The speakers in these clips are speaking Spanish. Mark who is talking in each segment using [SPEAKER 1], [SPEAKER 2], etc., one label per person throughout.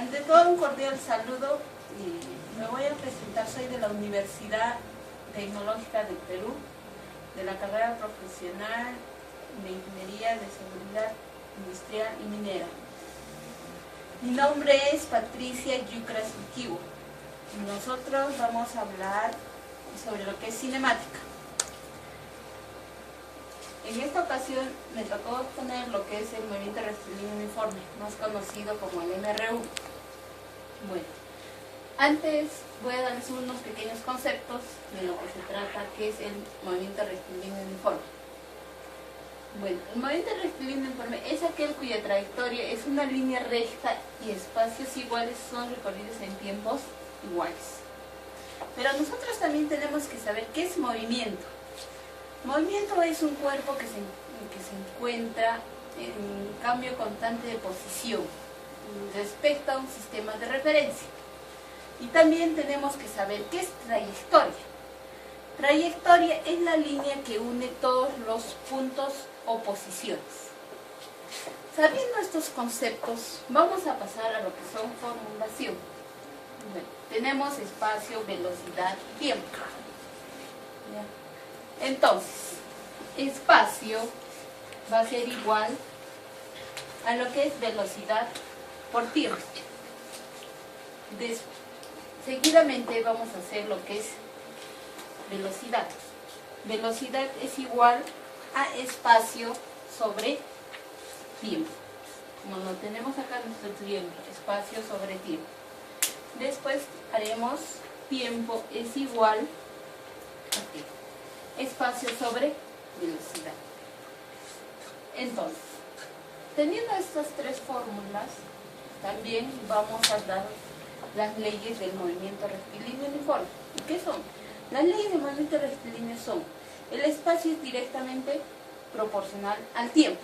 [SPEAKER 1] Ante todo, un cordial saludo. Me voy a presentar. Soy de la Universidad Tecnológica del Perú, de la carrera profesional de Ingeniería de Seguridad Industrial y Minera. Mi nombre es Patricia Yucras Ukiwo. Nosotros vamos a hablar sobre lo que es cinemática. En esta ocasión me tocó poner lo que es el movimiento rectilíneo uniforme, más conocido como el MRU. Bueno, antes voy a darles unos pequeños conceptos de lo que se trata, que es el movimiento rectilíneo uniforme. Bueno, el movimiento rectilíneo uniforme es aquel cuya trayectoria es una línea recta y espacios iguales son recorridos en tiempos iguales. Pero nosotros también tenemos que saber qué es movimiento. Movimiento es un cuerpo que se encuentra en cambio constante de posición respecto a un sistema de referencia. Y también tenemos que saber qué es trayectoria. Trayectoria es la línea que une todos los puntos o posiciones. Sabiendo estos conceptos, vamos a pasar a lo que son formulación. Bueno, tenemos espacio, velocidad, tiempo. ¿Ya? Entonces, espacio va a ser igual a lo que es velocidad por tiempo. Seguidamente vamos a hacer lo que es velocidad. Velocidad es igual a espacio sobre tiempo. Como lo tenemos acá en nuestro triángulo, espacio sobre tiempo. Después haremos tiempo es igual a espacio sobre velocidad. Entonces, teniendo estas tres fórmulas, también vamos a dar las leyes del movimiento rectilíneo uniforme. ¿Y qué son? Las leyes del movimiento rectilíneo son: el espacio es directamente proporcional al tiempo.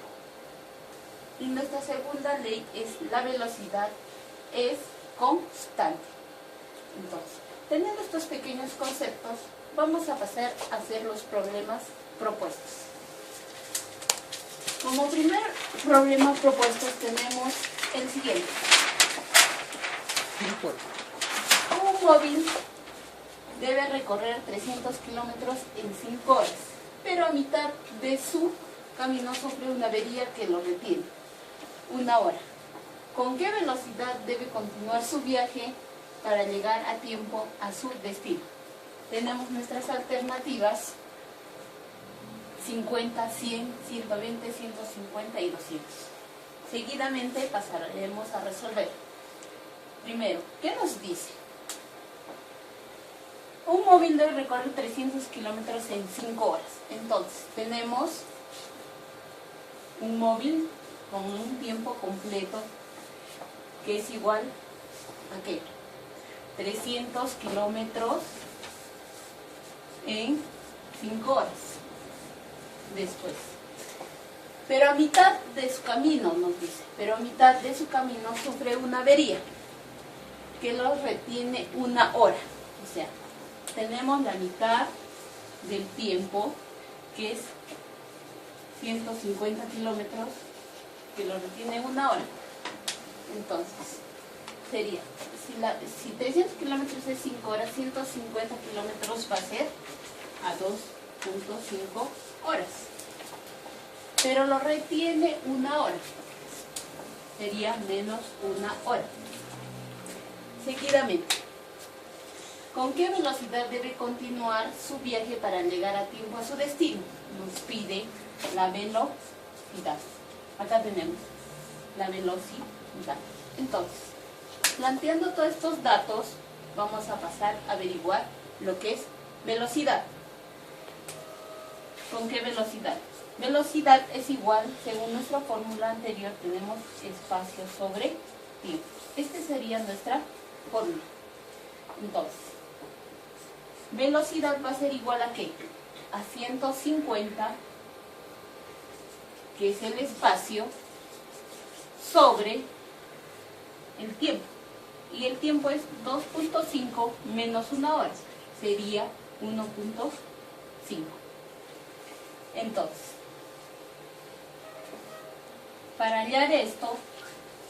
[SPEAKER 1] Y nuestra segunda ley es la velocidad es constante. Entonces, teniendo estos pequeños conceptos, vamos a pasar a hacer los problemas propuestos. Como primer problema propuesto tenemos el siguiente. Un móvil debe recorrer 300 kilómetros en 5 horas, pero a mitad de su camino sufre una avería que lo retiene 1 hora. ¿Con qué velocidad debe continuar su viaje para llegar a tiempo a su destino? Tenemos nuestras alternativas: 50, 100, 120, 150 y 200. Seguidamente pasaremos a resolver. Primero, ¿qué nos dice? Un móvil debe recorrer 300 kilómetros en 5 horas. Entonces, tenemos un móvil con un tiempo completo que es igual a ¿qué? 300 kilómetros en 5 horas. Después, pero a mitad de su camino, nos dice, pero a mitad de su camino sufre una avería que lo retiene 1 hora. O sea, tenemos la mitad del tiempo, que es 150 kilómetros, que lo retiene 1 hora. Entonces, sería, si 300 kilómetros es 5 horas, 150 kilómetros va a ser a 2.5 horas. Pero lo retiene 1 hora. Sería menos 1 hora. Seguidamente, ¿con qué velocidad debe continuar su viaje para llegar a tiempo a su destino? Nos pide la velocidad. Acá tenemos la velocidad. Entonces, planteando todos estos datos, vamos a pasar a averiguar lo que es velocidad. ¿Con qué velocidad? Velocidad es igual, según nuestra fórmula anterior, tenemos espacio sobre tiempo. Esta sería nuestra fórmula. Entonces, velocidad va a ser igual a ¿qué? A 150, que es el espacio, sobre el tiempo. Y el tiempo es 2.5 menos 1 hora. Sería 1.5. Entonces, para hallar esto,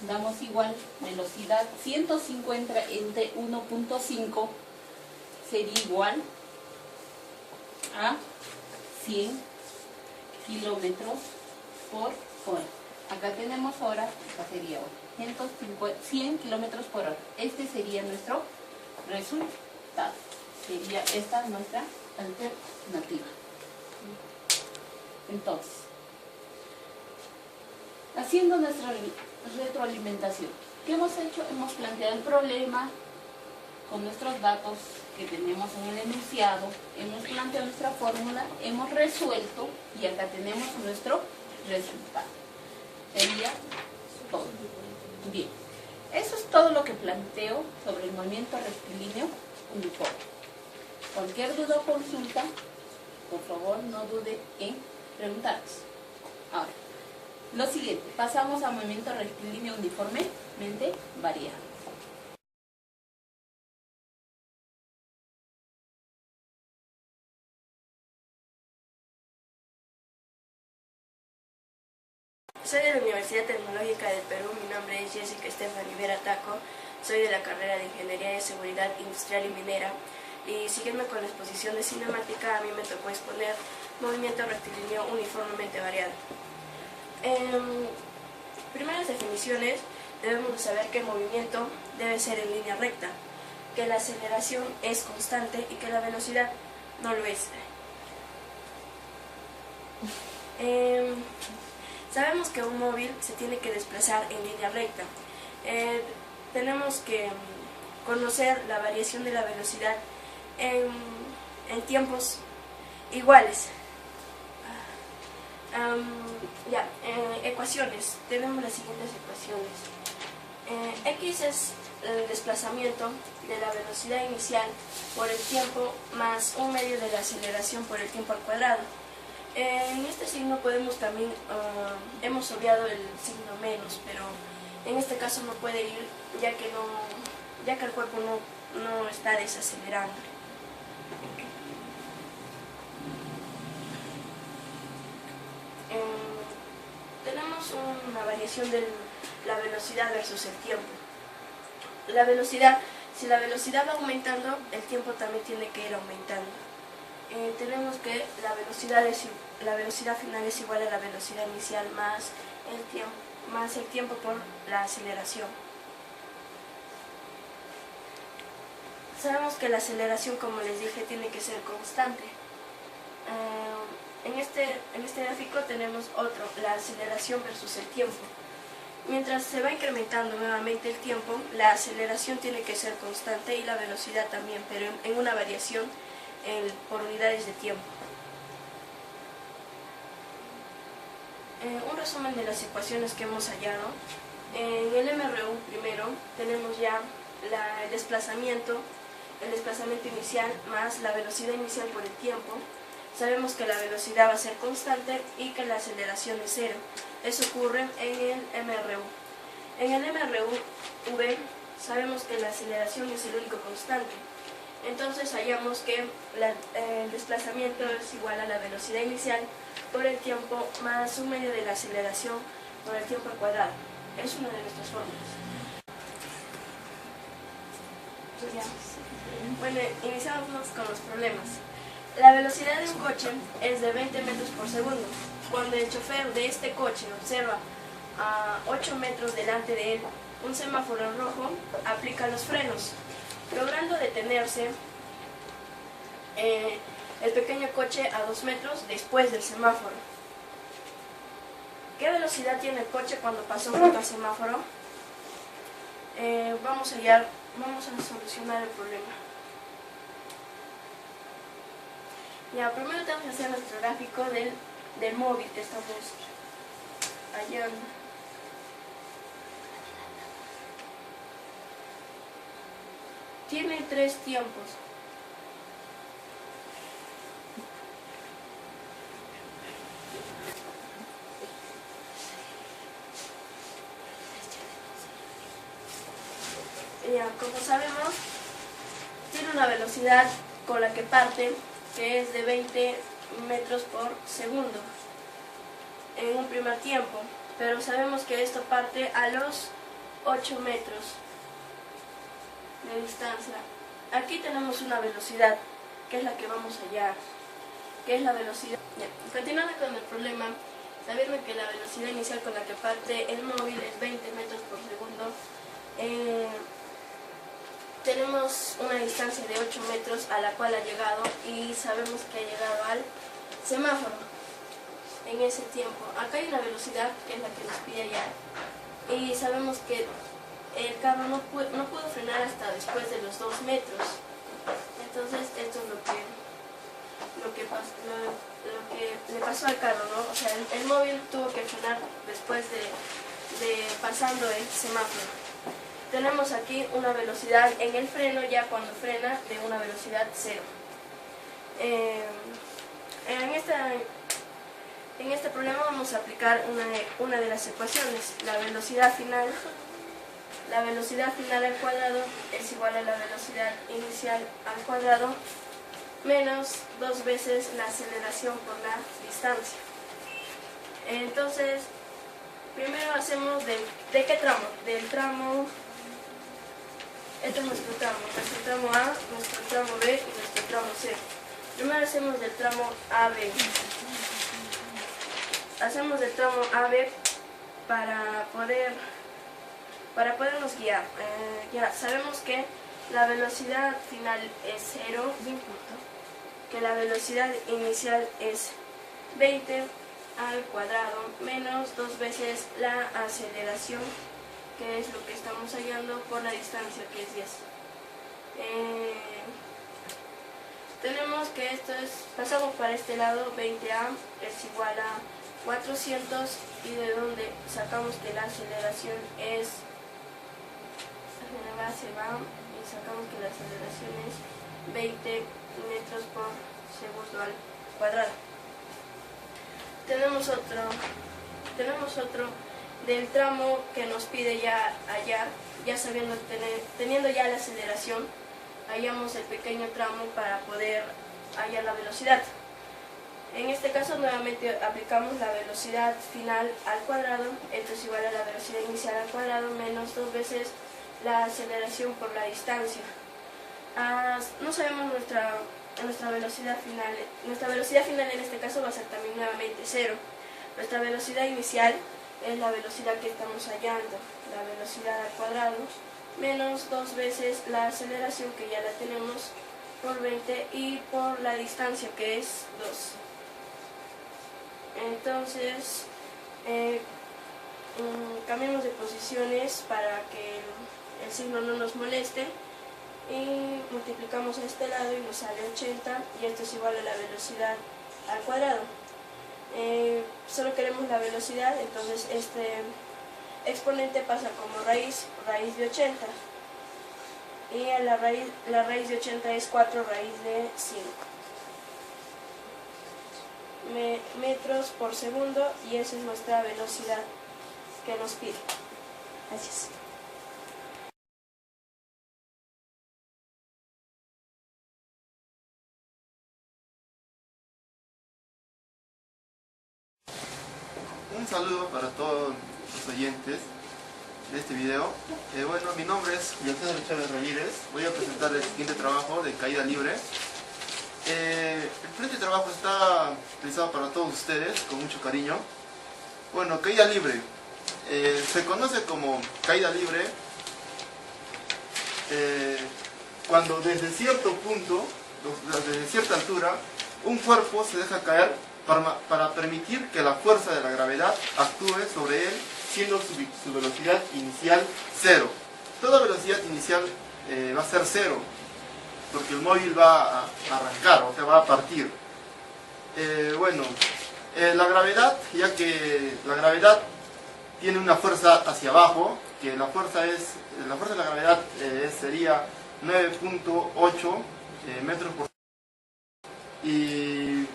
[SPEAKER 1] damos igual velocidad 150 entre 1.5 sería igual a 100 kilómetros por hora. Acá tenemos hora, acá sería hora. 100 kilómetros por hora. Este sería nuestro resultado. Sería esta nuestra alternativa. Entonces, haciendo nuestra retroalimentación, ¿qué hemos hecho? Hemos planteado el problema con nuestros datos que tenemos en el enunciado, hemos planteado nuestra fórmula, hemos resuelto y acá tenemos nuestro resultado. Sería todo. Bien, eso es todo lo que planteo sobre el movimiento rectilíneo uniforme. Cualquier duda o consulta, por favor no dude en preguntarnos. Ahora, lo siguiente, pasamos a movimiento rectilíneo uniformemente variado.
[SPEAKER 2] Soy de la Universidad Tecnológica del Perú, mi nombre es Jessica Estefan Rivera Taco, soy de la carrera de Ingeniería de Seguridad Industrial y Minera y siguiendo con la exposición de cinemática a mí me tocó exponer movimiento rectilíneo uniformemente variado. Primeras definiciones, debemos saber que el movimiento debe ser en línea recta, que la aceleración es constante y que la velocidad no lo es. Sabemos que un móvil se tiene que desplazar en línea recta. Tenemos que conocer la variación de la velocidad en tiempos iguales. Ecuaciones. Tenemos las siguientes ecuaciones. X es el desplazamiento de la velocidad inicial por el tiempo más 1/2 de la aceleración por el tiempo al cuadrado. En este signo podemos también, hemos obviado el signo menos, pero en este caso no puede ir ya que el cuerpo no está desacelerando. Tenemos una variación de la velocidad versus el tiempo. La velocidad, si la velocidad va aumentando, el tiempo también tiene que ir aumentando. Tenemos que la velocidad final es igual a la velocidad inicial más el tiempo por la aceleración. Sabemos que la aceleración, como les dije, tiene que ser constante. En este gráfico tenemos otro, la aceleración versus el tiempo. Mientras se va incrementando nuevamente el tiempo, la aceleración tiene que ser constante y la velocidad también, pero en una variación por unidades de tiempo. Un resumen de las ecuaciones que hemos hallado. En el MRU primero tenemos ya el desplazamiento inicial más la velocidad inicial por el tiempo. Sabemos que la velocidad va a ser constante y que la aceleración es cero. Eso ocurre en el MRU. En el MRU-V sabemos que la aceleración es el único constante. Entonces hallamos que el desplazamiento es igual a la velocidad inicial por el tiempo más 1/2 de la aceleración por el tiempo al cuadrado. Es una de nuestras fórmulas. Bueno, iniciamos con los problemas. La velocidad de un coche es de 20 metros por segundo. Cuando el chofer de este coche observa a 8 metros delante de él un semáforo en rojo, aplica los frenos. Logrando detenerse el pequeño coche a 2 metros después del semáforo. ¿Qué velocidad tiene el coche cuando pasó junto al semáforo? Vamos a solucionar el problema. Ya, primero tenemos que hacer nuestro gráfico del móvil que estamos hallando. Tiene 3 tiempos. Ya, como sabemos, tiene una velocidad con la que parte que es de 20 metros por segundo en un primer tiempo, pero sabemos que esto parte a los 8 metros de distancia. Aquí tenemos una velocidad, que es la que vamos a hallar, que es la velocidad. Bien, continuando con el problema, sabiendo que la velocidad inicial con la que parte el móvil es 20 metros por segundo, tenemos una distancia de 8 metros a la cual ha llegado y sabemos que ha llegado al semáforo en ese tiempo. Acá hay una velocidad que es la que nos pide hallar y sabemos que el carro no pudo frenar hasta después de los 2 metros. Entonces esto es lo que le pasó al carro, ¿no? O sea, el móvil tuvo que frenar después de pasando el semáforo. Tenemos aquí una velocidad en el freno, ya cuando frena, de una velocidad 0. En este problema vamos a aplicar una de las ecuaciones. La velocidad final al cuadrado es igual a la velocidad inicial al cuadrado menos 2 veces la aceleración por la distancia. Entonces, primero hacemos ¿de qué tramo? Del tramo, este es nuestro tramo A, nuestro tramo B y nuestro tramo C. Primero hacemos del tramo AB. Hacemos del tramo AB para podernos guiar. Ya sabemos que la velocidad final es 0, que la velocidad inicial es 20 al cuadrado menos 2 veces la aceleración, que es lo que estamos hallando por la distancia, que es 10. Tenemos que esto es, pasamos para este lado, 20A es igual a 400, y de donde sacamos que la aceleración es, la base va, y sacamos que la aceleración es 20 metros por segundo al cuadrado. Tenemos otro del tramo que nos pide ya hallar, ya sabiendo teniendo ya la aceleración, hallamos el pequeño tramo para poder hallar la velocidad. En este caso nuevamente aplicamos la velocidad final al cuadrado, esto es igual a la velocidad inicial al cuadrado menos 2 veces la aceleración por la distancia. No sabemos nuestra velocidad final. Nuestra velocidad final en este caso va a ser también nuevamente 0. Nuestra velocidad inicial es la velocidad que estamos hallando, la velocidad al cuadrado, menos 2 veces la aceleración, que ya la tenemos, por 20, y por la distancia, que es 2. Entonces, cambiamos de posiciones para que el signo no nos moleste, y multiplicamos a este lado y nos sale 80, y esto es igual a la velocidad al cuadrado. Solo queremos la velocidad, entonces este exponente pasa como raíz de 80, y la raíz de 80 es 4 raíz de 5 metros por segundo, y esa es nuestra velocidad que nos pide. Gracias.
[SPEAKER 3] Un saludo para todos los oyentes de este video. Bueno, mi nombre es Julián César Chávez Ramírez. Voy a presentar el siguiente trabajo de caída libre. El siguiente trabajo está realizado para todos ustedes con mucho cariño. Bueno, caída libre se conoce como caída libre cuando desde cierto punto, desde cierta altura, un cuerpo se deja caer para permitir que la fuerza de la gravedad actúe sobre él, siendo su velocidad inicial 0. Toda velocidad inicial va a ser 0, porque el móvil va a arrancar, o sea, va a partir. La gravedad, ya que la gravedad tiene una fuerza hacia abajo, que la fuerza de la gravedad sería 9.8 metros por segundo.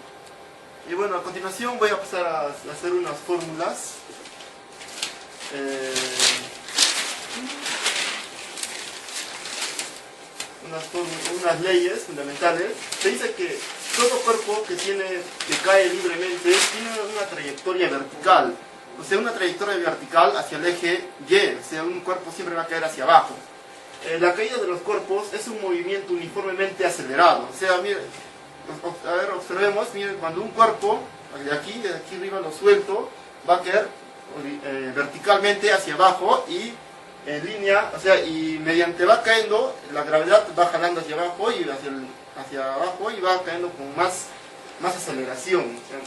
[SPEAKER 3] Y bueno, a continuación voy a pasar a hacer unas fórmulas. Unas leyes fundamentales. Se dice que todo cuerpo que cae libremente tiene una trayectoria vertical. o sea, una trayectoria vertical hacia el eje Y, o sea, un cuerpo siempre va a caer hacia abajo. La caída de los cuerpos es un movimiento uniformemente acelerado, o sea, mire, a ver, observemos, miren, cuando un cuerpo, de aquí arriba lo suelto, va a caer verticalmente hacia abajo y en línea, o sea, y mediante va cayendo, la gravedad va jalando hacia abajo y hacia abajo y va cayendo con más aceleración. O sea,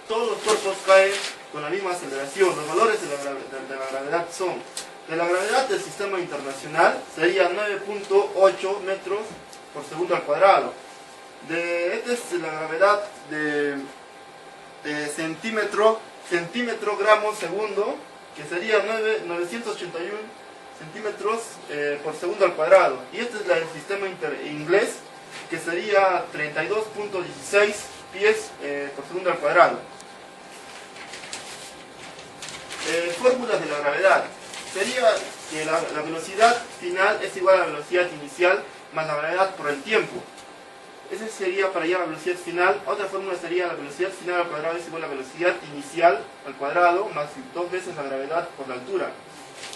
[SPEAKER 3] todos los cuerpos caen con la misma aceleración. Los valores de la gravedad son, de la gravedad del sistema internacional sería 9.8 metros por segundo al cuadrado. Esta es la gravedad de centímetro gramo segundo, que sería 981 centímetros por segundo al cuadrado. Y este es el sistema inglés, que sería 32.16 pies por segundo al cuadrado. Fórmulas de la gravedad. Sería que la velocidad final es igual a la velocidad inicial más la gravedad por el tiempo. Ese sería para hallar la velocidad final. Otra fórmula sería la velocidad final al cuadrado es igual a la velocidad inicial al cuadrado más 2 veces la gravedad por la altura.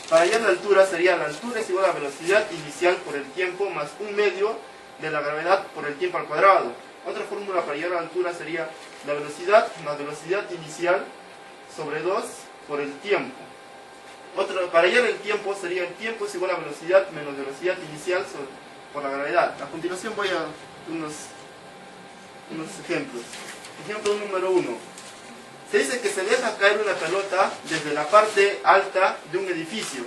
[SPEAKER 3] Para hallar la altura sería la altura es igual a la velocidad inicial por el tiempo más 1/2 de la gravedad por el tiempo al cuadrado. Otra fórmula para hallar la altura sería la velocidad más velocidad inicial sobre 2 por el tiempo. Para hallar el tiempo sería el tiempo es igual a velocidad menos velocidad inicial por la gravedad. A continuación voy a unos ejemplos. Ejemplo número 1. Se dice que se deja caer una pelota desde la parte alta de un edificio.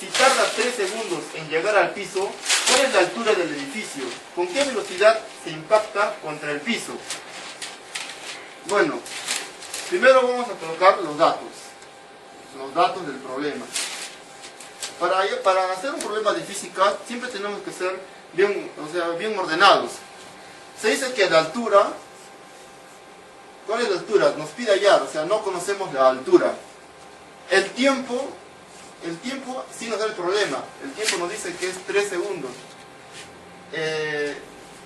[SPEAKER 3] Si tarda 3 segundos en llegar al piso, ¿cuál es la altura del edificio? ¿Con qué velocidad se impacta contra el piso? Bueno, primero vamos a colocar los datos del problema. Para hacer un problema de física siempre tenemos que ser bien ordenados. Se dice que la altura, ¿cuál es la altura? Nos pide hallar, o sea, no conocemos la altura. El tiempo sí nos da el problema. El tiempo nos dice que es 3 segundos.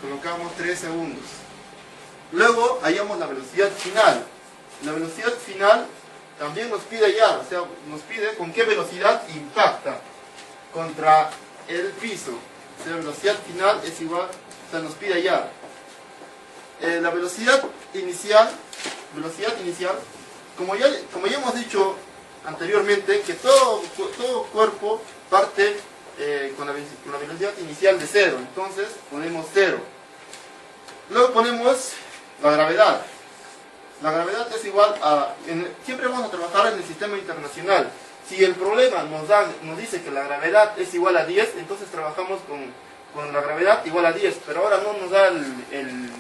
[SPEAKER 3] Colocamos 3 segundos. Luego hallamos la velocidad final. La velocidad final también nos pide hallar, o sea, nos pide con qué velocidad impacta contra el piso. O sea, la velocidad final es igual, o sea, nos pide hallar. La velocidad inicial, como ya hemos dicho anteriormente, que todo cuerpo parte con la velocidad inicial de 0, entonces ponemos 0. Luego ponemos la gravedad. La gravedad es igual a... siempre vamos a trabajar en el sistema internacional. Si el problema nos dice que la gravedad es igual a 10, entonces trabajamos con la gravedad igual a 10, pero ahora no nos da el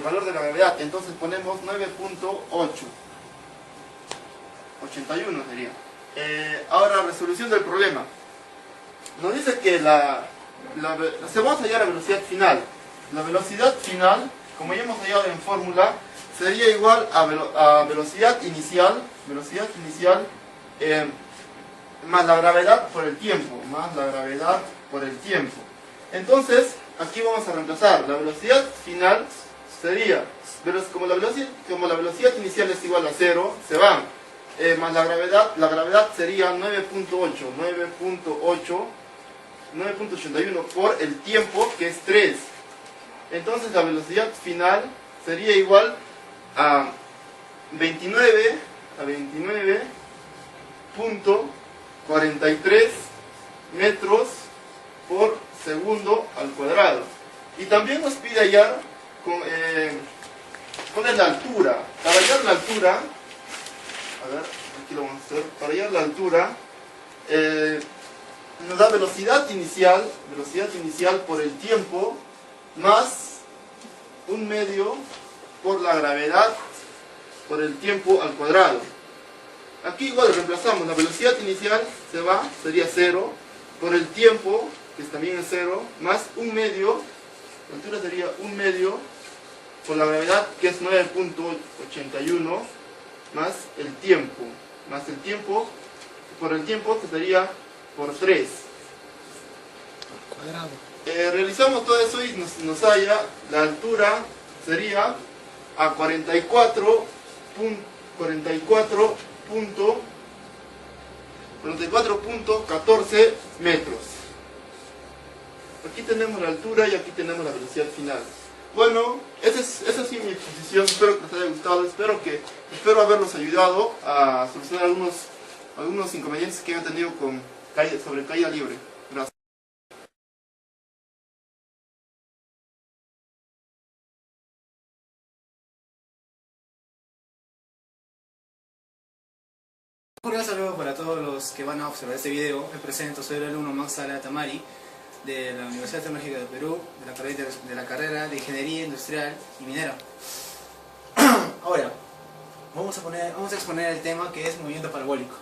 [SPEAKER 3] valor de la gravedad, entonces ponemos 9.8. 81 sería. Ahora, resolución del problema. Nos dice que se vamos a hallar la velocidad final. La velocidad final, como ya hemos hallado en fórmula, sería igual a velocidad inicial más la gravedad por el tiempo, Entonces, aquí vamos a reemplazar. La velocidad final sería, como la velocidad inicial es igual a 0, se van. Más la gravedad sería 9.81 por el tiempo, que es 3. Entonces la velocidad final sería igual a 29.43 metros por segundo al cuadrado. Y también nos pide hallar cuál es la altura. Para hallar la altura, a ver, aquí lo vamos a hacer. Para hallar la altura, nos da velocidad inicial por el tiempo más 1/2 por la gravedad por el tiempo al cuadrado. Aquí igual reemplazamos, la velocidad inicial se va, sería 0, por el tiempo, que también es 0, más 1/2, la altura sería 1/2 por la gravedad, que es 9.81, más el tiempo, por el tiempo, que sería por 3.
[SPEAKER 4] Al cuadrado.
[SPEAKER 3] Realizamos todo eso y nos halla la altura sería a 44 44.14 metros. Aquí tenemos la altura y aquí tenemos la velocidad final. Bueno, esa ha sido mi exposición, espero que les haya gustado, espero haberlos ayudado a solucionar algunos inconvenientes que he tenido sobre caída libre. Gracias.
[SPEAKER 5] Un cordial saludo para todos los que van a observar este video. Me presento, soy el alumno Max Sala Tamari de la Universidad Tecnológica de Perú, de la carrera de Ingeniería Industrial y Minera. Ahora, vamos a exponer el tema que es movimiento parabólico.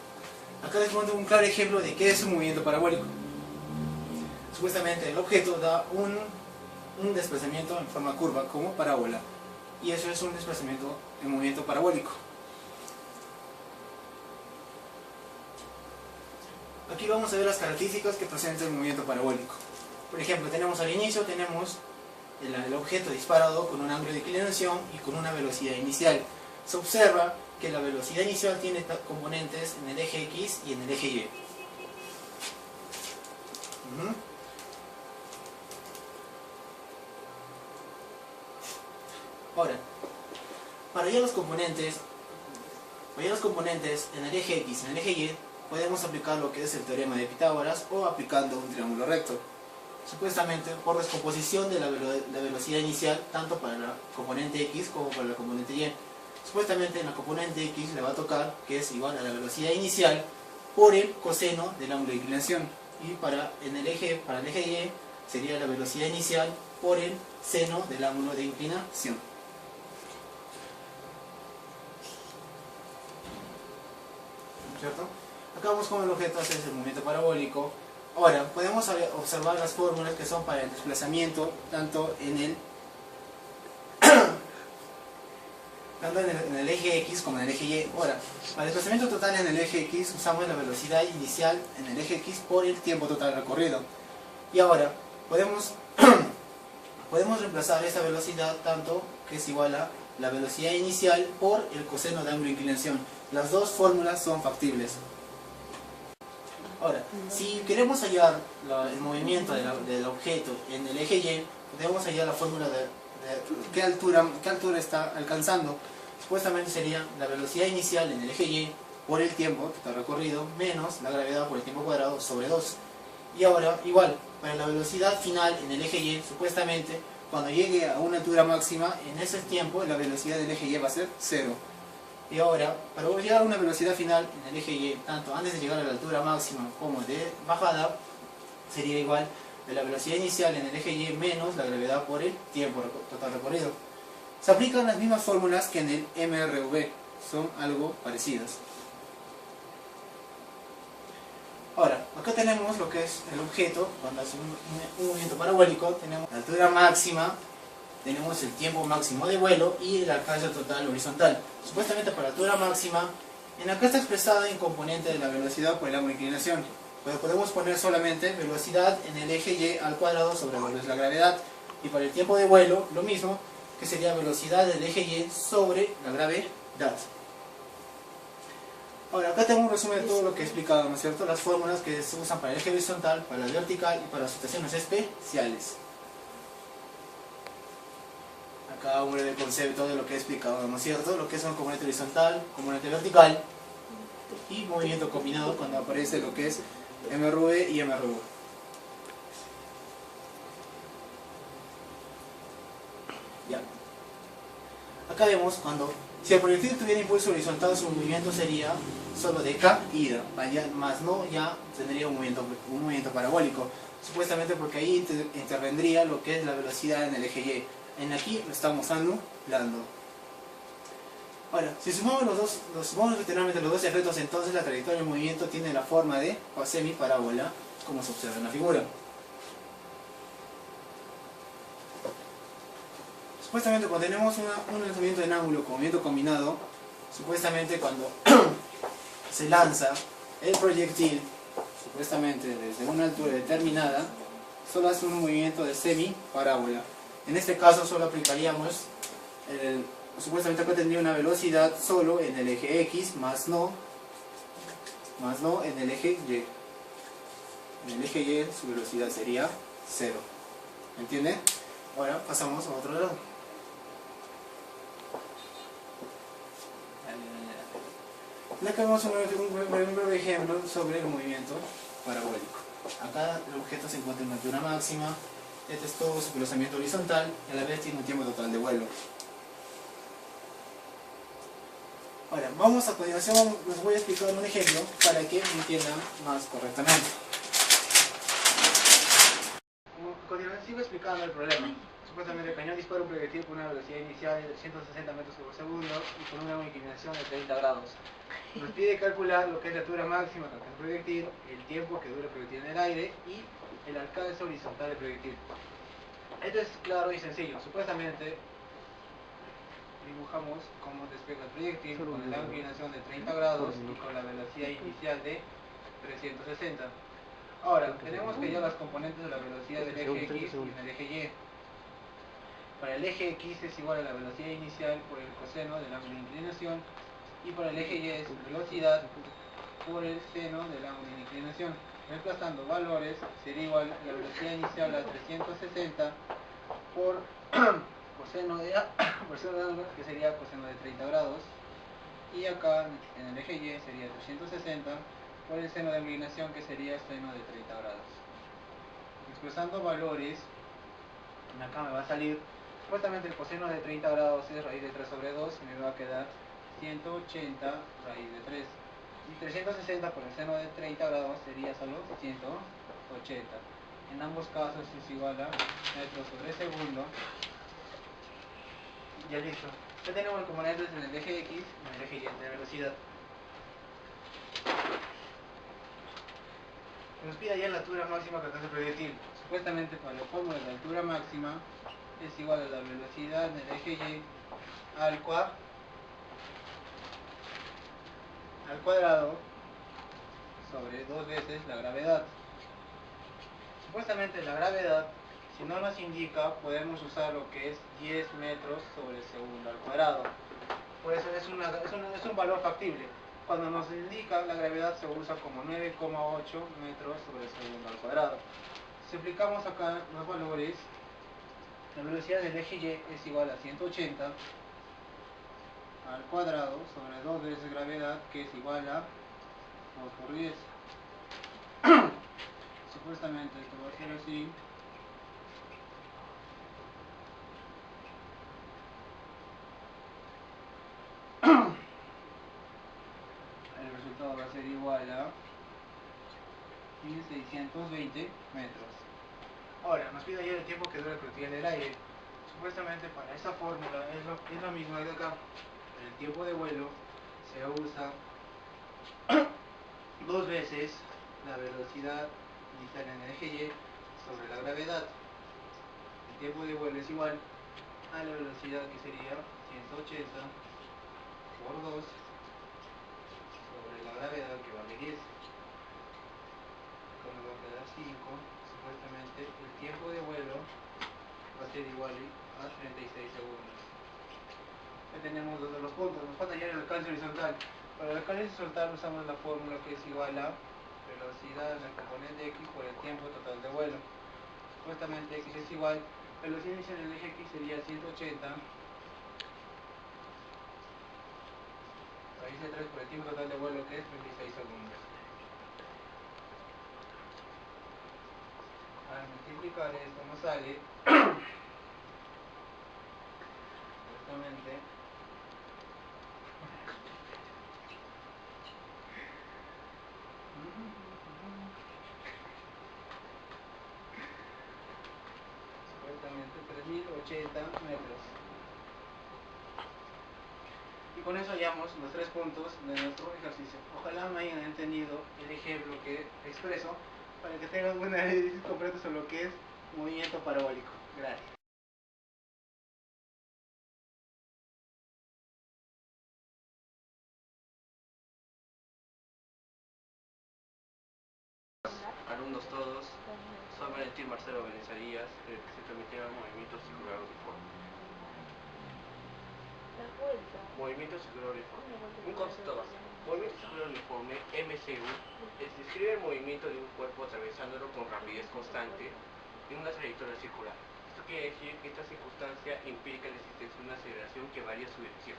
[SPEAKER 5] Acá les muestro un claro ejemplo de qué es un movimiento parabólico. Supuestamente el objeto da un desplazamiento en forma curva como parábola, y eso es un desplazamiento en movimiento parabólico. Aquí vamos a ver las características que presenta el movimiento parabólico. Por ejemplo, tenemos al inicio el objeto disparado con un ángulo de inclinación y con una velocidad inicial. Se observa que la velocidad inicial tiene componentes en el eje X y en el eje Y. Ahora, para hallar los componentes en el eje X y en el eje Y, podemos aplicar lo que es el teorema de Pitágoras o aplicando un triángulo recto. Supuestamente por descomposición de la velocidad inicial tanto para la componente X como para la componente Y. Supuestamente en la componente X le va a tocar que es igual a la velocidad inicial por el coseno del ángulo de inclinación, y para el eje Y sería la velocidad inicial por el seno del ángulo de inclinación. ¿Cierto? Acá vamos con el objeto hacer el movimiento parabólico. Ahora, podemos observar las fórmulas que son para el desplazamiento tanto en el eje X como en el eje Y. Ahora, para el desplazamiento total en el eje X usamos la velocidad inicial en el eje X por el tiempo total recorrido. Y ahora, podemos reemplazar esta velocidad tanto que es igual a la velocidad inicial por el coseno de ángulo de inclinación. Las dos fórmulas son factibles. Ahora, si queremos hallar el movimiento del objeto en el eje Y, debemos hallar la fórmula de qué altura está alcanzando. Supuestamente sería la velocidad inicial en el eje Y por el tiempo total recorrido menos la gravedad por el tiempo cuadrado sobre 2. Y ahora, igual, para la velocidad final en el eje Y, supuestamente cuando llegue a una altura máxima, en ese tiempo la velocidad del eje Y va a ser 0. Y ahora, para llegar a una velocidad final en el eje Y, tanto antes de llegar a la altura máxima como de bajada, sería igual de la velocidad inicial en el eje Y menos la gravedad por el tiempo total recorrido. Se aplican las mismas fórmulas que en el MRV, son algo parecidas. Ahora, acá tenemos lo que es el objeto, cuando hace un movimiento parabólico, tenemos la altura máxima, tenemos el tiempo máximo de vuelo y el alcance total horizontal. Supuestamente para la altura máxima, acá está expresada en componente de la velocidad por el ángulo de inclinación. Pero podemos poner solamente velocidad en el eje Y al cuadrado sobre la gravedad. Y para el tiempo de vuelo, lo mismo, que sería velocidad del eje Y sobre la gravedad. Ahora, acá tengo un resumen de todo lo que he explicado, ¿no es cierto? Las fórmulas que se usan para el eje horizontal, para el vertical y para las situaciones especiales. Acá un breve concepto de lo que he explicado, ¿no es cierto? Lo que es un componente horizontal, componente vertical y movimiento combinado cuando aparece lo que es MRV y MRV. Ya. Acá vemos si el proyectil tuviera impulso horizontal, su movimiento sería solo de caída, más no ya tendría un movimiento parabólico. Supuestamente porque ahí intervendría lo que es la velocidad en el eje Y. Aquí lo estamos anulando. Ahora, si sumamos literalmente los dos efectos, entonces la trayectoria del movimiento tiene la forma de semiparábola, como se observa en la figura. Supuestamente cuando tenemos un lanzamiento en ángulo con movimiento combinado, supuestamente cuando se lanza el proyectil, supuestamente desde una altura determinada, solo hace un movimiento de semiparábola. En este caso solo aplicaríamos, supuestamente acá tendría una velocidad solo en el eje X, más no más no en el eje Y. En el eje Y su velocidad sería 0. ¿Entienden? Ahora pasamos a otro lado. Acá vamos a ver un breve ejemplo sobre el movimiento parabólico. Acá el objeto se encuentra en altura máxima, este es todo su desplazamiento horizontal y a la vez tiene un tiempo total de vuelo. Ahora, vamos a continuación, les voy a explicar un ejemplo para que me entiendan más correctamente. A continuación sigo explicando el problema. Supuestamente el cañón dispara un proyectil con una velocidad inicial de 360 metros por segundo y con una inclinación de 30 grados. Nos pide calcular lo que es la altura máxima que alcanza el proyectil, el tiempo que dura el proyectil en el aire y el alcance horizontal del proyectil. Esto es claro y sencillo. Supuestamente dibujamos cómo despega el proyectil con la inclinación de 30 grados y con la velocidad inicial de 360. Ahora, tenemos que hallar las componentes de la velocidad del eje X y del eje Y. Para el eje X es igual a la velocidad inicial por el coseno del ángulo de inclinación y para el eje Y es velocidad por el seno del ángulo de inclinación. Reemplazando valores sería igual a la velocidad inicial a 360 por coseno de ángulo, que sería coseno de 30 grados, y acá en el eje Y sería 360 por el seno de inclinación, que sería seno de 30 grados. Expresando valores, acá me va a salir, supuestamente el coseno de 30 grados es raíz de 3 sobre 2 y me va a quedar 180 raíz de 3. Y 360 por el seno de 30 grados sería solo 180. En ambos casos es igual a metros sobre segundo. Ya listo. Ya tenemos los componentes en el eje X y en el eje Y de velocidad. Nos pide ya la altura máxima que alcanza el proyectil. Supuestamente para la fórmula de la altura máxima es igual a la velocidad en el eje Y al cuadrado sobre 2 veces la gravedad. Supuestamente la gravedad, si no nos indica, podemos usar lo que es 10 metros sobre segundo al cuadrado. Por eso es un valor factible. Cuando nos indica la gravedad se usa como 9,8 metros sobre segundo al cuadrado. Si aplicamos acá los valores, la velocidad del eje Y es igual a 180 al cuadrado sobre 2 veces gravedad, que es igual a 2 por 10. Supuestamente esto va a ser así. El resultado va a ser igual a 1620 metros. Ahora, nos pide ya el tiempo que dura el proyectil en el aire. Supuestamente para esa fórmula es lo mismo de acá. En el tiempo de vuelo se usa 2 veces la velocidad inicial en el eje Y sobre la gravedad. El tiempo de vuelo es igual a la velocidad, que sería 180 por 2 sobre la gravedad, que vale 10. Acá me va a quedar 5. Supuestamente el tiempo de vuelo va a ser igual a 36 segundos. Ya tenemos dos de los puntos. Nos falta ya el alcance horizontal. Para el alcance horizontal usamos la fórmula, que es igual a velocidad en el componente X por el tiempo total de vuelo. Supuestamente X es igual, velocidad inicial en el eje X sería 180 raíz de 3 por el tiempo total de vuelo, que es 36 segundos. Al multiplicar esto nos sale exactamente supuestamente 3080 metros. Y con eso hallamos los 3 puntos de nuestro ejercicio. Ojalá me hayan entendido el ejemplo que expreso, para que tengan un análisis completo sobre lo que es movimiento parabólico. Gracias.
[SPEAKER 6] Alumnos todos, soy Valentín Marcelo Benezarías, que se permitieron movimiento circular uniforme. Movimiento circular uniforme. Un concepto básico. Movimiento circular uniforme MCU describe el movimiento de un cuerpo atravesándolo con rapidez constante en una trayectoria circular. Esto quiere decir que esta circunstancia implica la existencia de una aceleración que varía su dirección.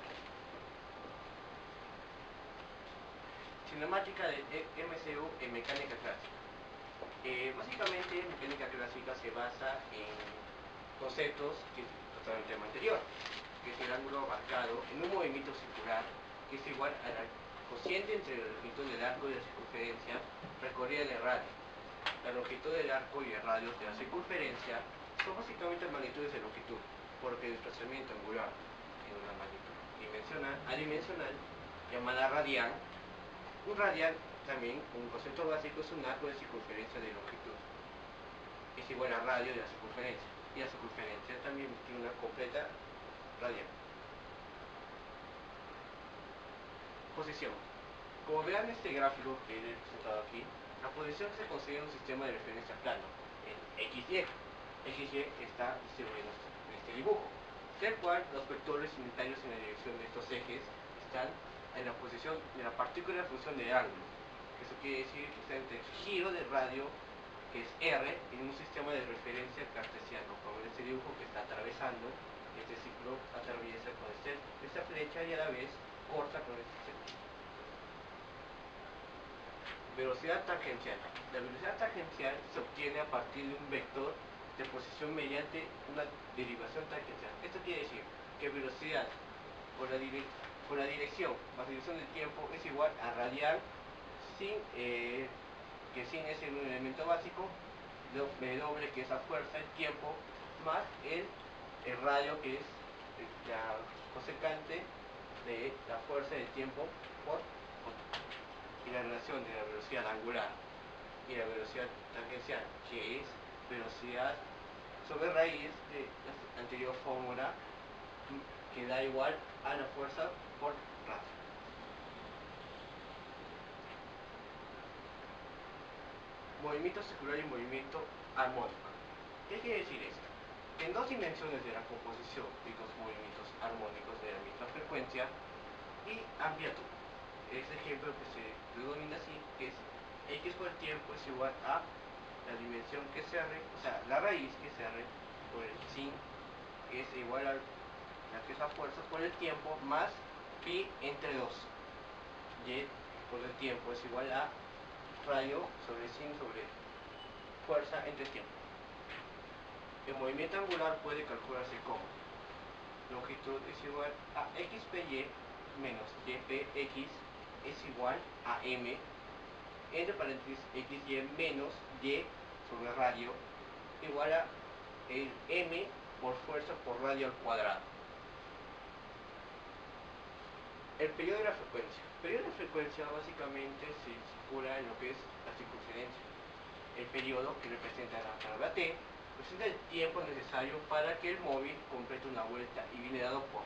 [SPEAKER 6] Cinemática de MCU en mecánica clásica. Básicamente, mecánica clásica se basa en conceptos que es totalmente el tema anterior, que es el ángulo abarcado en un movimiento circular que es igual a la cociente entre la longitud del arco y la circunferencia recorrida en el radio. La longitud del arco y el radio de la circunferencia son básicamente magnitudes de longitud, porque el desplazamiento angular en una magnitud adimensional llamada radial. Un radial también, un concepto básico, es un arco de circunferencia de longitud. Es igual al radio de la circunferencia. Y la circunferencia también tiene una completa radial. Posición. Como verán en este gráfico que he presentado aquí, la posición se considera un sistema de referencia plano, en XY. XY está distribuido en este dibujo, del cual los vectores simultáneos en la dirección de estos ejes están en la posición de la partícula en función del ángulo. Eso quiere decir que está entre el giro del radio, que es R, en un sistema de referencia cartesiano, como en este dibujo que está atravesando. Este ciclo atraviesa con esta flecha y a la vez corta con este círculo. Velocidad tangencial. La velocidad tangencial se obtiene a partir de un vector de posición mediante una derivación tangencial. Esto quiere decir que velocidad por la dirección más dirección del tiempo es igual a radial sin ese un elemento básico, W que es la fuerza del tiempo, más el radio que es la cosecante de la fuerza del tiempo por j. Y la relación de la velocidad angular y la velocidad tangencial, que es velocidad sobre raíz de la anterior fórmula, que da igual a la fuerza por radio. Movimiento circular y movimiento armónico. ¿Qué quiere decir esto? En dos dimensiones de la composición de dos movimientos armónicos de la misma frecuencia y amplitud. Este ejemplo que se denomina así, que es x por el tiempo es igual a la dimensión que se arre, o sea, la raíz que se arre por el sin, que es igual a la que es la fuerza por el tiempo, más pi entre 2. Y por el tiempo es igual a radio sobre sin sobre fuerza entre tiempo. El movimiento angular puede calcularse como longitud es igual a xpy menos ypx es igual a m entre paréntesis xy menos y sobre radio igual a el m por fuerza por radio al cuadrado. El periodo de la frecuencia. El periodo de la frecuencia básicamente se circula en lo que es la circunferencia. El periodo, que representa la palabra t, representa el tiempo necesario para que el móvil complete una vuelta y viene dado por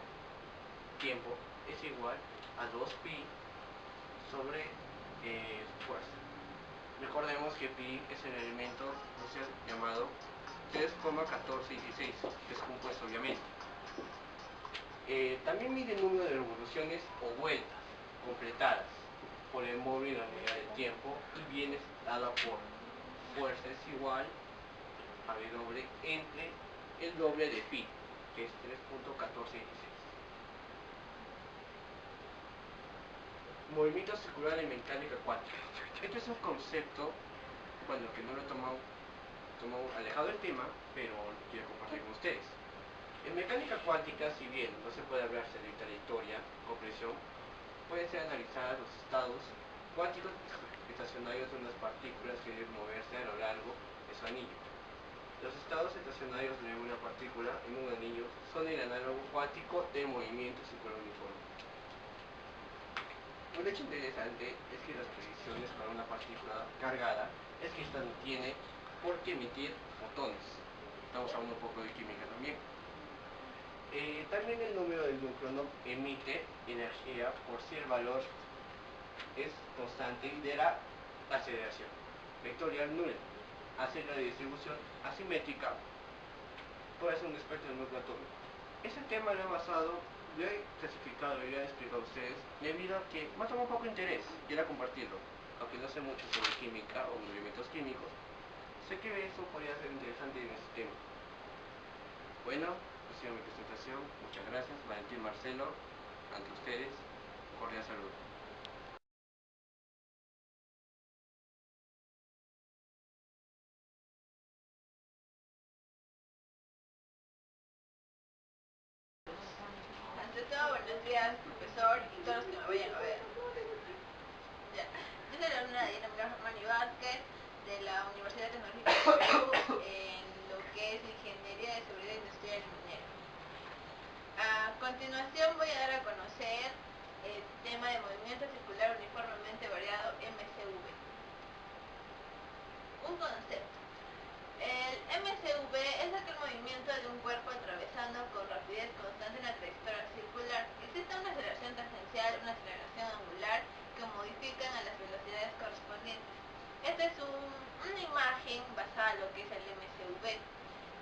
[SPEAKER 6] tiempo es igual a 2pi sobre fuerza. Recordemos que pi es el elemento crucial llamado 3,1416, que es compuesto obviamente. También mide el número de revoluciones o vueltas completadas por el móvil a la medida del tiempo y viene dada por fuerza es igual a W entre el doble de pi, que es 3,1416. Movimiento circular en mecánica cuántica. Este es un concepto, bueno, que no lo he tomado alejado del tema, pero lo quiero compartir con ustedes. En mecánica cuántica, si bien no se puede hablarse de trayectoria, compresión, pueden ser analizados los estados cuánticos estacionarios de unas partículas que deben moverse a lo largo de su anillo. Los estados estacionarios de una partícula en un anillo son el análogo cuántico del movimiento circular uniforme. Un hecho interesante es que las predicciones para una partícula cargada es que ésta no tiene por qué emitir fotones. Estamos hablando un poco de química también. También el número del núcleo emite energía por si el valor es constante y de la aceleración vectorial nula. Hace la distribución asimétrica puede ser un espectro del núcleo atómico. Este tema lo he basado Lo he clasificado y lo he explicado a ustedes debido a que me ha tomado un poco de interés y era compartirlo. Aunque no sé mucho sobre química o movimientos químicos, sé que eso podría ser interesante en este tema. Bueno, ha sido mi presentación. Muchas gracias. Valentín Marcelo, ante ustedes, cordial saludo.
[SPEAKER 7] Ante todo, buenos días, profesor y todos los que me vayan a ver. Ya. Yo soy la alumna Diana Germán Vázquez de la Universidad Tecnológica de Perú en lo que es Ingeniería de Seguridad Industrial y Minera. A continuación voy a dar a conocer el tema de movimiento circular uniformemente variado MCV. Un concepto. El MCV es aquel movimiento de un cuerpo atravesando con rapidez constante una trayectoria circular. Existe una aceleración tangencial, una aceleración angular que modifican a las velocidades correspondientes. Esta es una imagen basada en lo que es el MCV,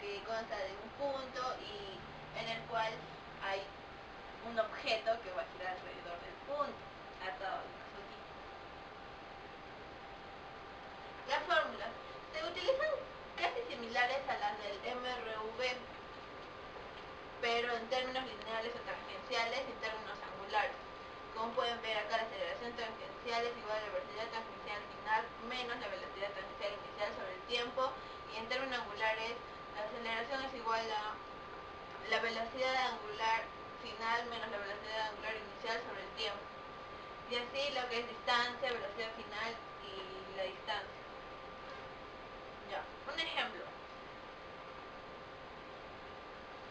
[SPEAKER 7] que consta de un punto y en el cual hay un objeto que va a girar alrededor del punto, atado a una soguita. Las fórmulas se utilizan casi similares a las del MRV, pero en términos lineales o tangenciales y en términos angulares. Como pueden ver acá, la aceleración tangencial es igual a la velocidad tangencial final menos la velocidad tangencial inicial sobre el tiempo, y en términos angulares la aceleración es igual a la velocidad angular final menos la velocidad angular inicial sobre el tiempo. Y así lo que es distancia, velocidad final y la distancia. Ya, un ejemplo.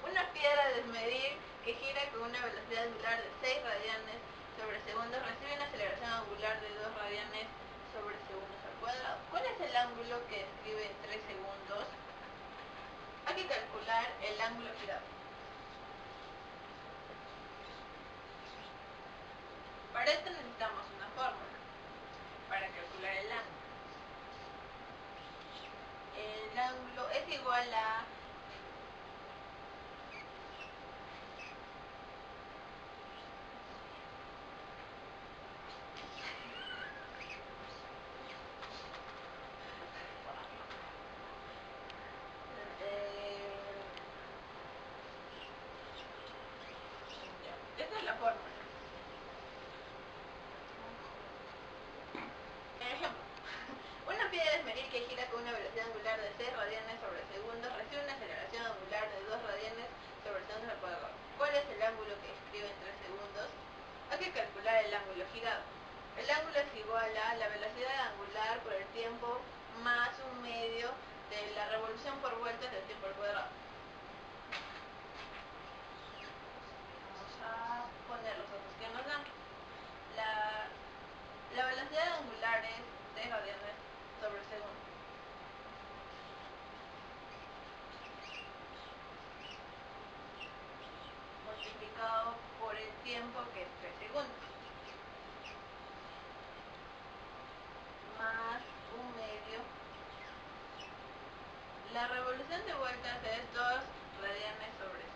[SPEAKER 7] Una piedra de desmedir que gira con una velocidad angular de 6 radianes sobre segundo recibe una aceleración angular de 2 radianes sobre segundos al cuadrado. ¿Cuál es el ángulo que describe en 3 segundos? Hay que calcular el ángulo girado. Para esto necesitamos una fórmula para calcular el ángulo. El ángulo es igual a esta es la fórmula. Ejemplo. Una piedra de esmeril que gira con una velocidad angular de 6 radianes sobre segundo recibe una aceleración angular de 2 radianes sobre segundos al cuadrado. ¿Cuál es el ángulo que describe en 3 segundos? Hay que calcular el ángulo girado. El ángulo es igual a la velocidad angular por el tiempo más un medio de la revolución por vueltas del tiempo al cuadrado. Vamos a poner los datos que nos dan. La velocidad angular es 6 radianes sobre segundo. Multiplicado por el tiempo, que es 3 segundos. Más un medio. La revolución de vueltas es 2 radianes sobre segundo.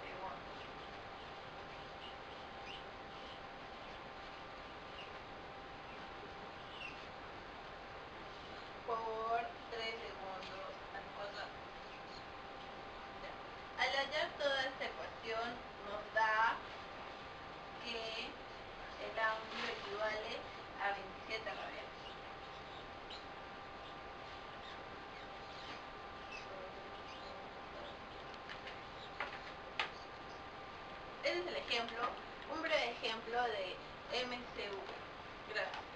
[SPEAKER 7] Por 3 segundos al cuadrado. Ya. Al hallar toda esta ecuación nos da que el ángulo equivale a 27 radianes. Este es el ejemplo, un breve ejemplo de MCV. Gracias.